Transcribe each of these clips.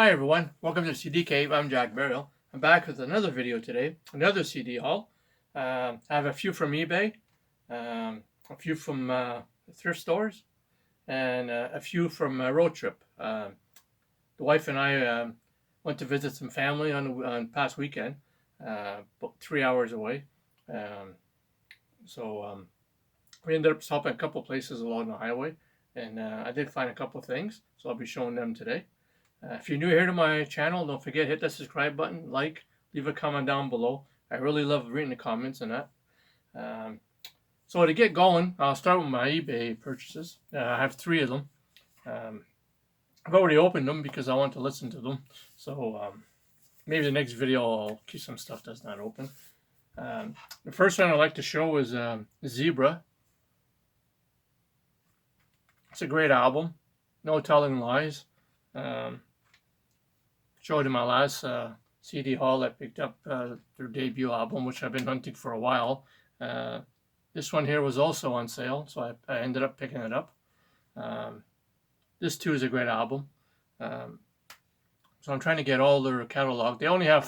Hi everyone, welcome to CD Cave. I'm Jack Burial. I'm back with another video today, another CD haul. I have a few from eBay, a few from thrift stores, and a few from a road trip. The wife and I went to visit some family on past weekend, about 3 hours away. Um, so we ended up stopping a couple places along the highway, and I did find a couple things, so I'll be showing them today. If you're new here to my channel, don't forget, hit the subscribe button, leave a comment down below. I really love reading the comments and that. Um, so to get going, I'll start with my eBay purchases. I have three of them. I've already opened them because I want to listen to them. So maybe the next video I'll keep some stuff that's not open. The first one I'd like to show is Zebra. It's a great album. No Telling Lies. Showed in my last CD haul, I picked up their debut album, which I've been hunting for a while. This one here was also on sale, so I ended up picking it up. This too is a great album. So I'm trying to get all their catalog. They only have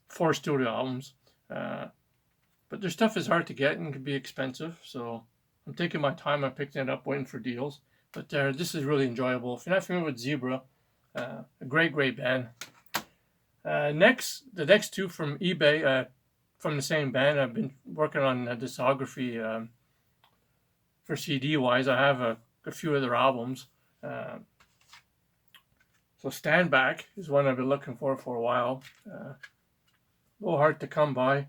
4 studio albums, but their stuff is hard to get and can be expensive. So I'm taking my time. I'm picking it up, waiting for deals. But this is really enjoyable. If you're not familiar with Zebra, a great band. The next two from eBay, from the same band. I've been working on a discography for CD wise. I have a few of their albums. So Stand Back is one I've been looking for a while. A little hard to come by,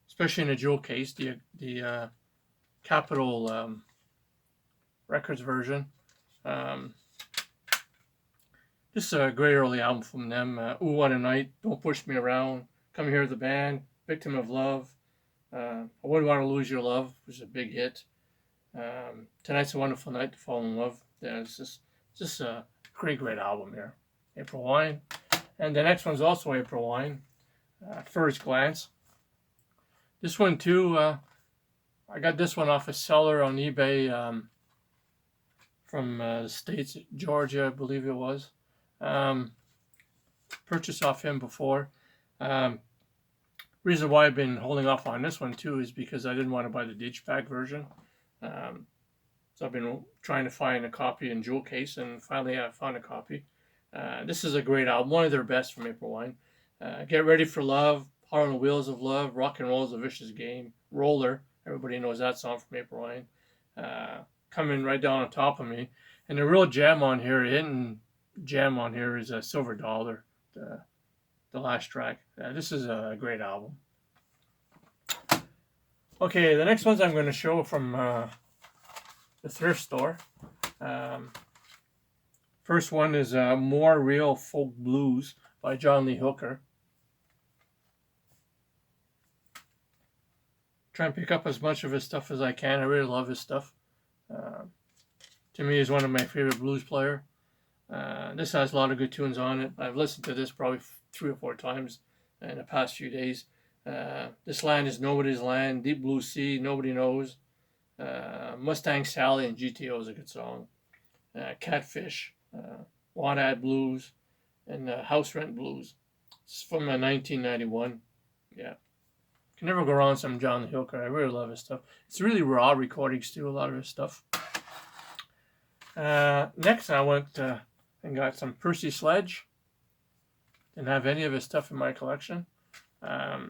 especially in a jewel case. The Capitol Records version. This is a great early album from them. Ooh, What a Night, Don't Push Me Around, Come Here the Band, Victim of Love, I Wouldn't Want to Lose Your Love, which is a big hit. Tonight's a Wonderful Night to Fall in Love. Yeah, it's just a great album here. April Wine. And the next one's also April Wine, First Glance. This one too, I got this one off a seller on eBay from the States, Georgia, I believe it was. Purchased off him before. Reason why I've been holding off on this one too is because I didn't want to buy the Digipack version. So I've been trying to find a copy in jewel case, and finally I found a copy. This is a great album, one of their best from April Wine. Get Ready for Love, Hard on the Wheels of Love, Rock and Roll is a Vicious Game, Roller, everybody knows that song from April Wine. Coming right down on top of me. And the real gem on here, hidden gem on here, is a Silver Dollar, the last track. This is a great album. Okay, the next ones I'm going to show from the thrift store. First one is More Real Folk Blues by John Lee Hooker. Try and pick up as much of his stuff as I can. I really love his stuff. To me, he's one of my favorite blues player. This has a lot of good tunes on it. I've listened to this probably 3 or 4 times in the past few days. This Land Is Nobody's Land, Deep Blue Sea, Nobody Knows. Mustang Sally and GTO is a good song. Catfish, Wadad Blues, and House Rent Blues. It's from 1991. Yeah. Can never go wrong with some John Lee Hooker. I really love his stuff. It's really raw recordings too, a lot of his stuff. Next I went and got some Percy Sledge. Didn't have any of his stuff in my collection. I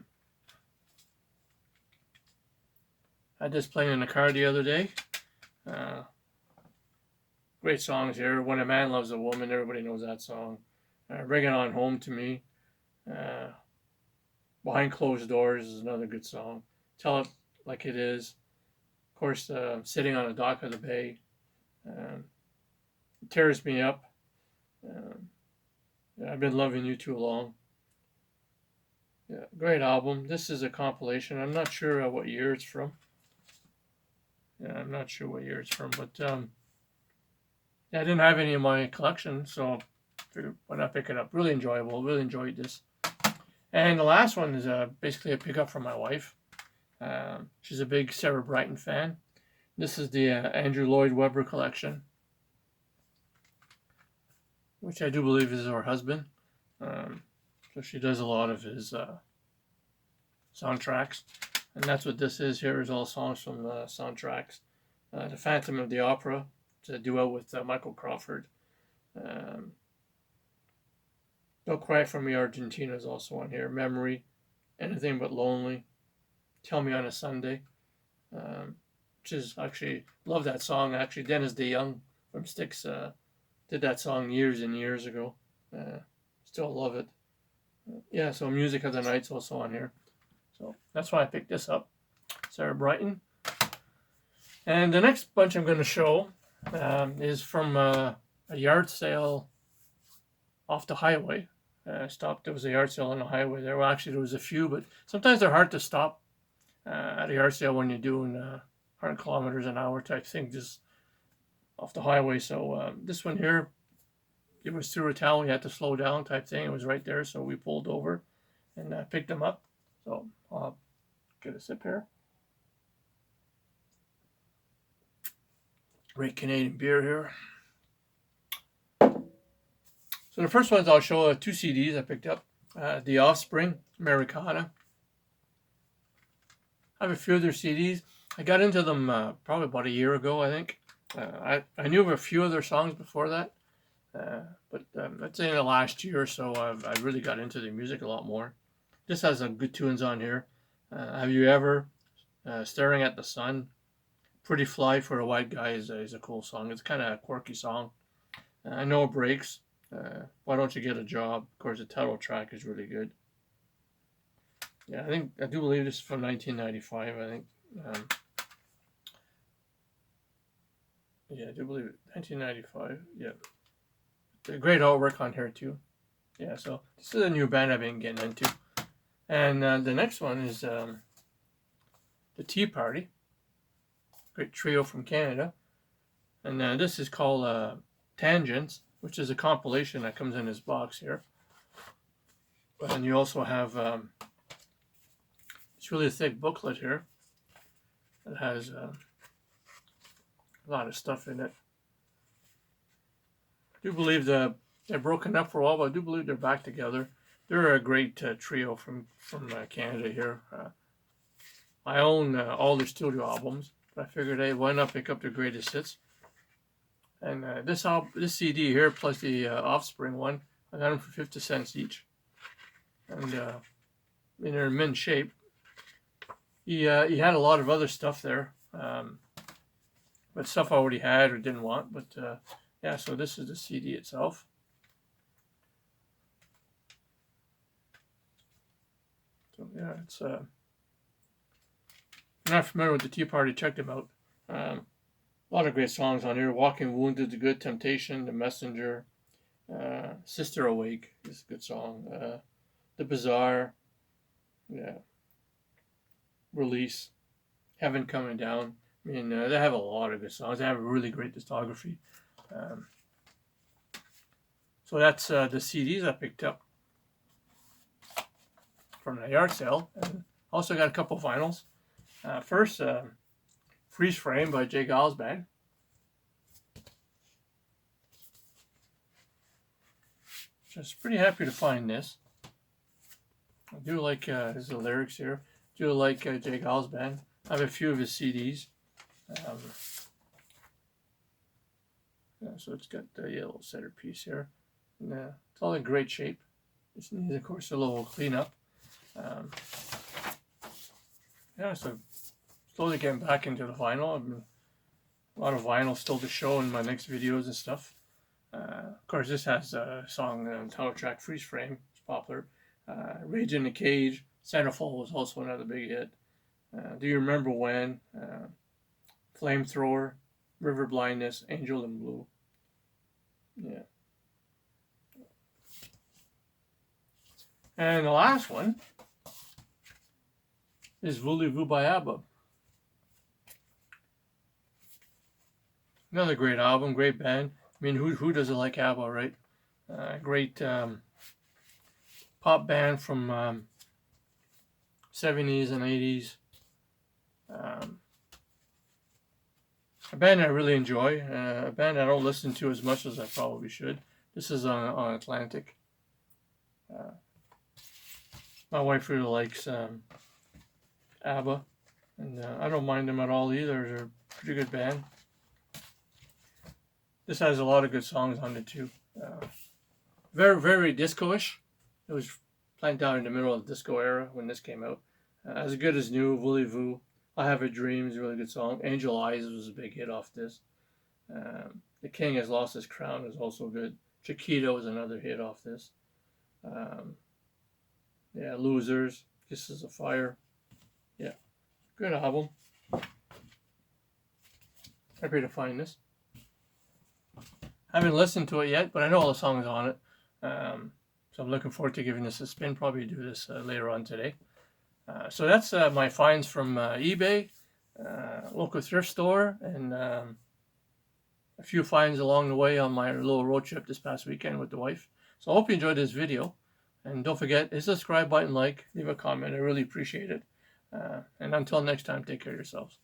had this playing in the car the other day. Great songs here. When a Man Loves a Woman, everybody knows that song. Bring It On Home to Me. Behind Closed Doors is another good song. Tell It Like It Is. Of course, Sitting on the Dock of the Bay. It Tears Me Up. I've Been Loving You Too Long. Yeah, great album. This is a compilation. I'm not sure what year it's from. Yeah, I'm not sure what year it's from, but yeah, I didn't have any in my collection, so I figured why not pick it up. Really enjoyable. Really enjoyed this. And the last one is basically a pickup from my wife. She's a big Sarah Brightman fan. This is the Andrew Lloyd Webber collection. which I do believe is her husband. So she does a lot of his soundtracks, and that's what this is. Here is all songs from soundtracks. The Phantom of the Opera, it's a duo with Michael Crawford. Um, Don't Cry for Me, Argentina is also on here. Memory, Anything But Lonely, Tell Me on a Sunday, which is actually, love that song. Actually, Dennis DeYoung from Styx did that song years and years ago. Still love it. Yeah, so Music of the Night's also on here. So that's why I picked this up. Sarah Brightman. And the next bunch I'm going to show is from a yard sale off the highway. There was a yard sale on the highway there. Well, actually, there was a few, but sometimes they're hard to stop at a yard sale when you're doing 100 kilometers an hour type thing, just off the highway. So this one here, it was through a town. We had to slow down type thing. It was right there, so we pulled over and picked them up. So I'll get a sip here. Great Canadian beer here. So the first ones I'll show are 2 CDs I picked up. The Offspring, Americana. I have a few of their CDs. I got into them probably about a year ago, I think. I knew of a few of their songs before that. But I'd say in the last year or so, I really got into the music a lot more. This has some good tunes on here. Have You Ever? Staring at the Sun. Pretty Fly for a White Guy is a cool song. It's kind of a quirky song. I Know It Breaks. Why Don't You Get a Job? Of course, the title track is really good. Yeah, I do believe this is from 1995. I think. Yeah, I do believe it. 1995. Yeah. The great artwork on here too. Yeah, so this is a new band I've been getting into. And the next one is the Tea Party. Great trio from Canada. And this is called Tangents, which is a compilation that comes in this box here. And you also have it's really a thick booklet here. It has a lot of stuff in it. I do believe they're broken up for a while, but I do believe they're back together. They're a great trio from Canada here. I own all their studio albums, but I figured, hey, why not pick up their greatest hits? And this CD here, plus the Offspring one, I got them for 50 cents each. And they're in mint shape. He had a lot of other stuff there, but stuff I already had or didn't want. But yeah, so this is the CD itself. So yeah, it's if you're not familiar with the Tea Party, check them out. A lot of great songs on here. Walking Wounded, The Good Temptation, The Messenger, Sister Awake is a good song. The Bazaar, yeah. Release, Heaven Coming Down. I mean, they have a lot of good songs. They have a really great discography. So that's the CDs I picked up from the yard sale. And also got a couple of vinyls. First, Freeze Frame by J. Geils Band. Just pretty happy to find this. I do like the lyrics here. I do like J. Geils Band. I have a few of his CDs. Yeah, so it's got the little centerpiece here. And, it's all in great shape. It needs, of course, a little cleanup. Yeah, so slowly getting back into the vinyl. A lot of vinyl still to show in my next videos and stuff. Of course, this has a song title track, Freeze Frame. It's popular. Rage in the Cage. Centerfold was also another big hit. Do You Remember When? Flamethrower. River Blindness. Angel in Blue. Yeah. And the last one is Voulez-Vous by ABBA. Another great album, great band. I mean, who doesn't like ABBA, right? Great pop band from 70s and 80s. A band I really enjoy. A band I don't listen to as much as I probably should. This is on Atlantic. My wife really likes ABBA, and I don't mind them at all either. They're a pretty good band. This has a lot of good songs on it too. Very, very disco-ish. It was planned out in the middle of the disco era when this came out. As Good as New, Voulez-Vous, I Have a Dream is a really good song. Angel Eyes was a big hit off this. The King Has Lost His Crown is also good. Chiquita was another hit off this. Yeah, Losers, Kisses of Fire. Yeah, good album. Happy to find this. I haven't listened to it yet, but I know all the songs on it. So I'm looking forward to giving this a spin. Probably do this later on today. So that's my finds from eBay, local thrift store, and a few finds along the way on my little road trip this past weekend with the wife. So I hope you enjoyed this video. And don't forget, hit the subscribe button, leave a comment. I really appreciate it. And until next time, take care of yourselves.